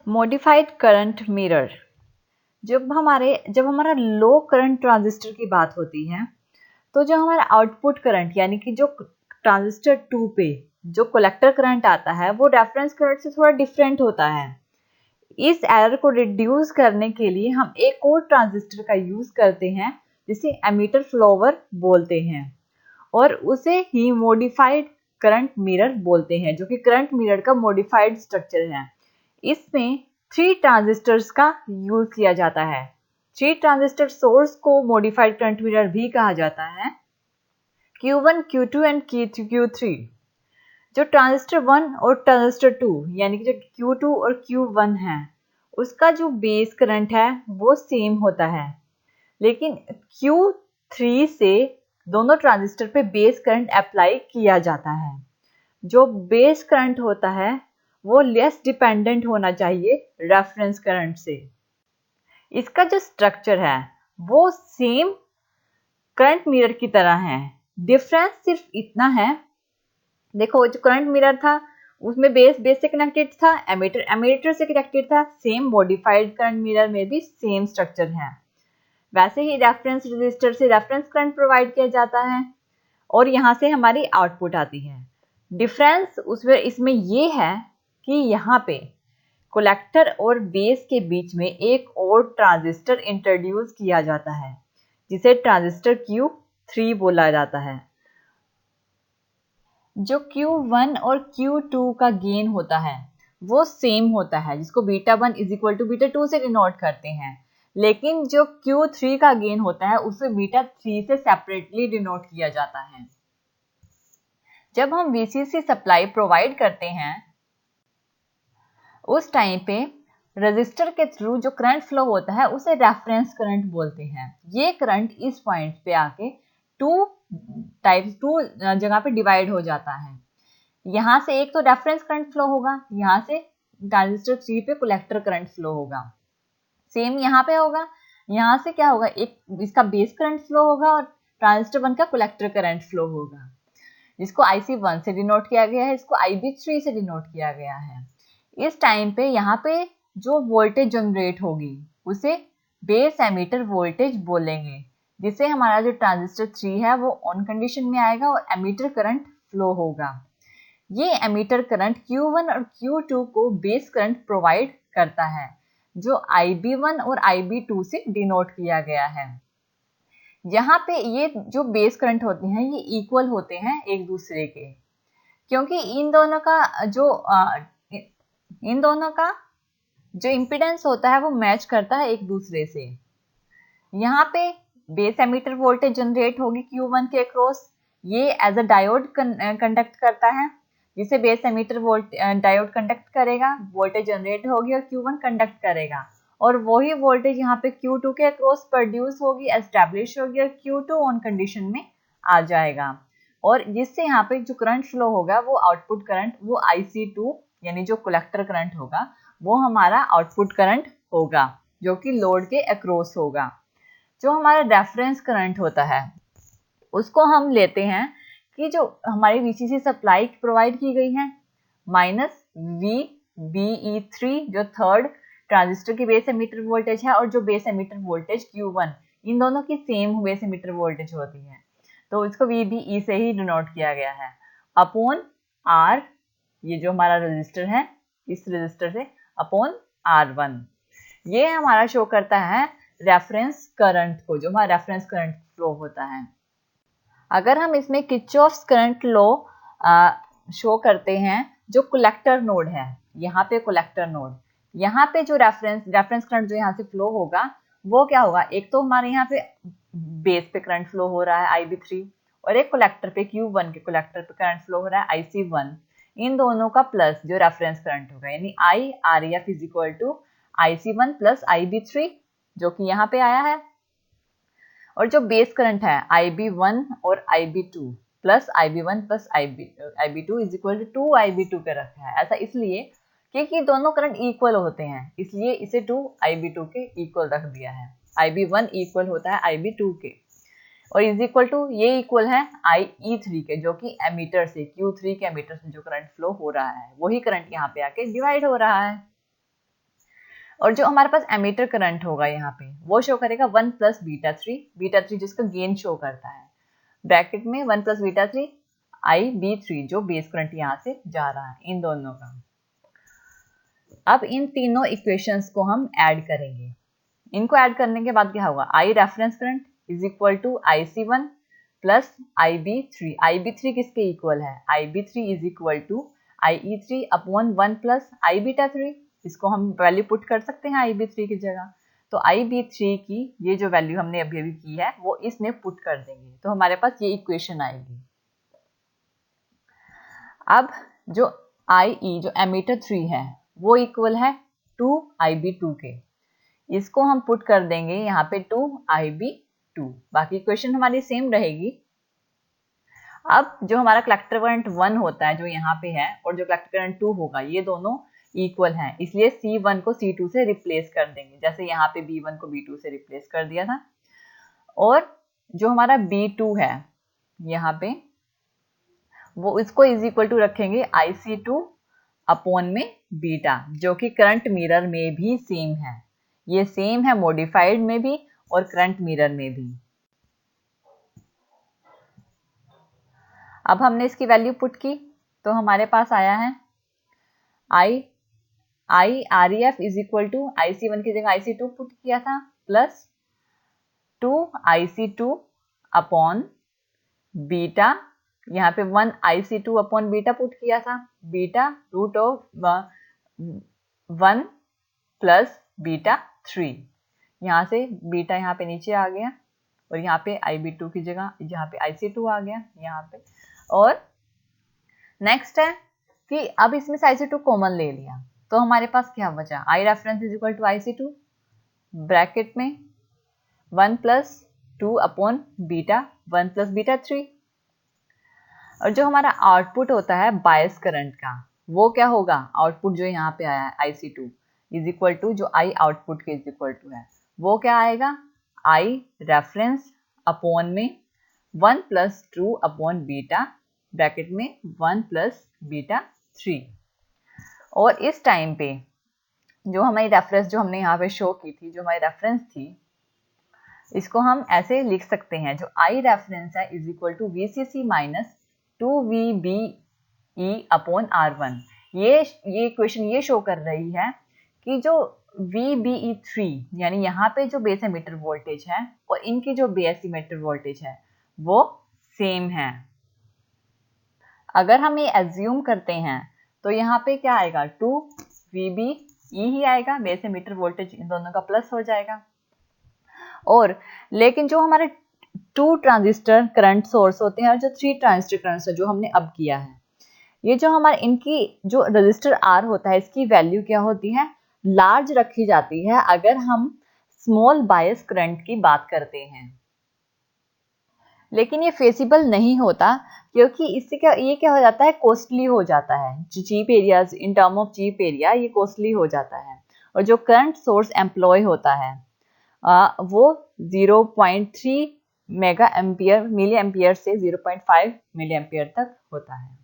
Modified current mirror. जब हमारा लो current transistor की बात होती है तो जो हमारा आउटपुट करंट यानी कि जो ट्रांजिस्टर 2 पे जो कलेक्टर करंट आता है वो रेफरेंस करंट से थोड़ा डिफरेंट होता है। इस एरर को रिड्यूस करने के लिए हम एक और ट्रांजिस्टर का यूज करते हैं जिसे एमीटर फ्लोवर बोलते हैं और उसे ही मॉडिफाइड करंट मिरर बोलते हैं, जो कि करंट मिरर का मॉडिफाइड स्ट्रक्चर है। इसमें 3 ट्रांजिस्टर्स का यूज किया जाता है। 3 ट्रांजिस्टर सोर्स को मॉडिफाइड करंट मिरर भी कहा जाता है। Q1, Q2 and Q3। जो ट्रांजिस्टर 1 और ट्रांजिस्टर 2 यानी कि जो Q2 और Q1 है उसका जो बेस करंट है वो सेम होता है, लेकिन Q3 से दोनों ट्रांजिस्टर पे बेस करंट अप्लाई किया जाता है। जो बेस करंट होता है वो लेस डिपेंडेंट होना चाहिए रेफरेंस करंट से। इसका जो स्ट्रक्चर है वो सेम करंट मिरर की तरह है। डिफरेंस सिर्फ इतना है, देखो जो करंट मिरर था उसमें बेस से कनेक्टेड था, एमीटर से कनेक्टेड था। सेम मॉडिफाइड करंट मिरर में भी सेम स्ट्रक्चर है। वैसे ही रेफरेंस रजिस्टर से रेफरेंस करंट प्रोवाइड किया जाता है और यहाँ से हमारी आउटपुट आती है। डिफरेंस इसमें ये है कि यहाँ पे कलेक्टर और बेस के बीच में एक और ट्रांजिस्टर इंट्रोड्यूस किया जाता है जिसे ट्रांजिस्टर Q3 बोला जाता है। जो Q1 और Q2 का गेन होता है वो सेम होता है, जिसको β1 = β2 से डिनोट करते हैं, लेकिन जो Q3 का गेन होता है उसे β3 से सेपरेटली डिनोट किया जाता है। जब हम VCC सप्लाई प्रोवाइड करते हैं उस टाइम पे रजिस्टर के थ्रू जो करंट फ्लो होता है उसे रेफरेंस करंट बोलते हैं। ये करंट इस पॉइंट पे आके टू जगह पे डिवाइड हो जाता है। यहाँ से एक तो रेफरेंस करंट फ्लो होगा, यहाँ से ट्रांजिस्टर 3 पे कलेक्टर करंट फ्लो होगा। सेम यहाँ पे होगा, यहाँ से क्या होगा, एक इसका बेस करंट फ्लो होगा और ट्रांजिस्टर 1 का कलेक्टर करंट फ्लो होगा, जिसको IC1 से डिनोट किया गया है, इसको IB3 से डिनोट किया गया है। इस टाइम पे यहाँ पे जो वोल्टेज जनरेट होगी उसे बेस एमीटर वोल्टेज बोलेंगे, जिससे हमारा जो ट्रांजिस्टर 3 है वो ऑन कंडीशन में आएगा और एमीटर करंट फ्लो होगा। ये एमीटर करंट Q1 और Q2 को बेस करंट प्रोवाइड करता है, जो IB1 और IB2 से डिनोट किया गया है। यहाँ पे ये जो बेस करंट होते हैं ये इक्वल होते हैं एक दूसरे के, क्योंकि इन दोनों का जो इम्पीडेंस होता है वो मैच करता है एक दूसरे से। यहाँ पे बेस एमीटर वोल्टेज जनरेट होगी Q1 के अक्रॉस, ये एज अ डायोड कंडक्ट करता है, जिसे बेस एमीटर डायोड कंडक्ट करेगा, वोल्टेज जनरेट होगी और Q1 कंडक्ट करेगा, और वही वोल्टेज यहाँ पे Q2 के अक्रॉस प्रोड्यूस होगी, एस्टैब्लिश होगी और Q2 ऑन कंडीशन में आ जाएगा, और जिससे यहाँ पे जो करंट फ्लो होगा वो आउटपुट करंट वो IC2 यानी जो कलेक्टर करंट होगा वो हमारा आउटपुट करंट होगा, जो कि लोड के अक्रॉस होगा। जो हमारा रेफरेंस करंट होता है उसको हम लेते हैं कि जो हमारी VCC सप्लाई प्रोवाइड की गई है -VBE3 जो थर्ड ट्रांजिस्टर की बेस एमीटर वोल्टेज है, और जो बेस एमीटर वोल्टेज Q1, इन दोनों की सेम बेस एमीटर वोल्टेज होती है, तो इसको VBE से ही डिनोट किया गया है, अपॉन R, ये जो हमारा रजिस्टर है इस रजिस्टर से, अपॉन R1। ये हमारा शो करता है रेफरेंस करंट को, जो हमारा रेफरेंस करंट फ्लो होता है। अगर हम इसमें किरचॉफ्स करंट लॉ शो करते हैं, जो कलेक्टर नोड है, यहाँ पे कलेक्टर नोड, यहाँ पे जो रेफरेंस करंट जो यहाँ से फ्लो होगा वो क्या होगा, एक तो हमारे यहाँ पे बेस पे करंट फ्लो हो रहा है IB3, और एक कलेक्टर पे Q1 के कलेक्टर पे करंट फ्लो हो रहा है IC1। इन दोनों का प्लस जो रेफरेंस करंट होगा यानी IREF = IC1 + IB3, जो कि यहाँ पे आया है, और जो बेस करंट है IB1 और IB2 plus IB1 plus IB2 = 2IB2 का रखा है। ऐसा इसलिए क्योंकि दोनों करंट इक्वल होते हैं, इसलिए इसे 2IB2 के इक्वल रख दिया है। IB1 इक्वल होता है IB2 के, और ये इक्वल है IE3 के, जो कि एमीटर से Q3 के एमीटर से जो करंट फ्लो हो रहा है वही करंट यहाँ पे आके डिवाइड हो रहा है। और जो हमारे पास एमीटर करंट होगा यहाँ पे वो शो करेगा 1 प्लस बीटा थ्री जिसका गेन शो करता है, ब्रैकेट में 1 प्लस बीटा थ्री IB3 जो बेस करंट यहाँ से जा रहा है इन दोनों का। अब इन तीनों इक्वेशंस को हम ऐड करेंगे। इनको ऐड करने के बाद क्या होगा, I reference current is equal to IC1 plus IB3। IB3 किसके इक्वल है, IB3 is equal to IE3 upon 1 plus IBeta3। इसको हम वैल्यू पुट कर सकते हैं IB3 की जगह, तो IB3 की ये जो वैल्यू हमने अभी अभी की है वो इसमें पुट कर देंगे, तो हमारे पास ये इक्वेशन आएगी। अब जो IE जो एमीटर 3 है वो इक्वल है 2IB2 के, इसको हम पुट कर देंगे यहाँ पे 2IB2, बाकी इक्वेशन हमारी सेम रहेगी। अब जो हमारा कलेक्टर करंट 1 होता है जो यहाँ पे है और जो कलेक्टर करंट 2 होगा ये दोनों इक्वल हैं, इसलिए C1 को C2 से रिप्लेस कर देंगे, जैसे यहाँ पे B1 को B2 से रिप्लेस कर दिया था। और जो हमारा B2 है यहाँ पे वो इसको इज इक्वल टू रखेंगे IC2 अपॉन में बीटा, जो कि करंट मिरर में भी सेम है, ये सेम है मॉडिफाइड में भी और करंट मिरर में भी। अब हमने इसकी वैल्यू पुट की तो हमारे पास आया है I REF is equal to IC1 की जगह IC2 पुट किया था प्लस 2IC2 अपॉन बीटा, यहाँ पे 1 IC2 अपॉन बीटा पुट किया था, beta root of 1 plus beta 3, यहाँ से बीटा यहाँ पे नीचे आ गया और यहाँ पे IB2 की जगह यहाँ पे IC2 आ गया यहाँ पे। और नेक्स्ट है कि अब इसमें से IC2 कॉमन ले लिया तो हमारे पास क्या बचा, I reference is equal to IC2 bracket में 1 plus 2 upon beta 1 plus beta 3। और जो हमारा आउटपुट होता है बायस करंट का वो क्या होगा, आउटपुट जो यहाँ पे आया है IC2 इज इक्वल टू जो I आउटपुट के इज इक्वल टू है वो क्या आएगा, I रेफरेंस अपॉन में 1 प्लस 2 अपॉन बीटा ब्रैकेट में 1 प्लस बीटा 3। और इस टाइम पे जो हमारी रेफरेंस जो हमने यहाँ पे शो की थी, जो हमारी रेफरेंस थी, इसको हम ऐसे लिख सकते हैं, जो I रेफरेंस है is equal to VCC minus 2VBE upon R1। ये इक्वेशन ये शो कर रही है कि जो VBE3 यानी यहाँ पे जो बेस एमिटर वोल्टेज है और इनकी जो बेस इमिटर वोल्टेज है वो सेम है। अगर हम ये एज्यूम करते हैं तो यहाँ पे क्या आएगा, 2VBE ही आएगा, बेस एमिटर वोल्टेज इन दोनों का प्लस हो जाएगा। और लेकिन जो हमारे 2 ट्रांजिस्टर करंट सोर्स होते हैं और जो 3 ट्रांजिस्टर करंट जो हमने अब किया है, ये जो हमारे इनकी जो रजिस्टर R होता है इसकी वैल्यू क्या होती है, लार्ज रखी जाती है अगर हम स्मॉल बायस करंट की बात करते हैं। लेकिन ये फेसिबल नहीं होता क्योंकि इससे क्या हो जाता है, कॉस्टली हो जाता है, cheap areas in term of cheap area ये कॉस्टली हो जाता है। और जो करंट सोर्स एम्प्लॉय होता है वो 0.3 मेगा एम्पियर मिली एम्पियर से 0.5 मिली एम्पियर तक होता है।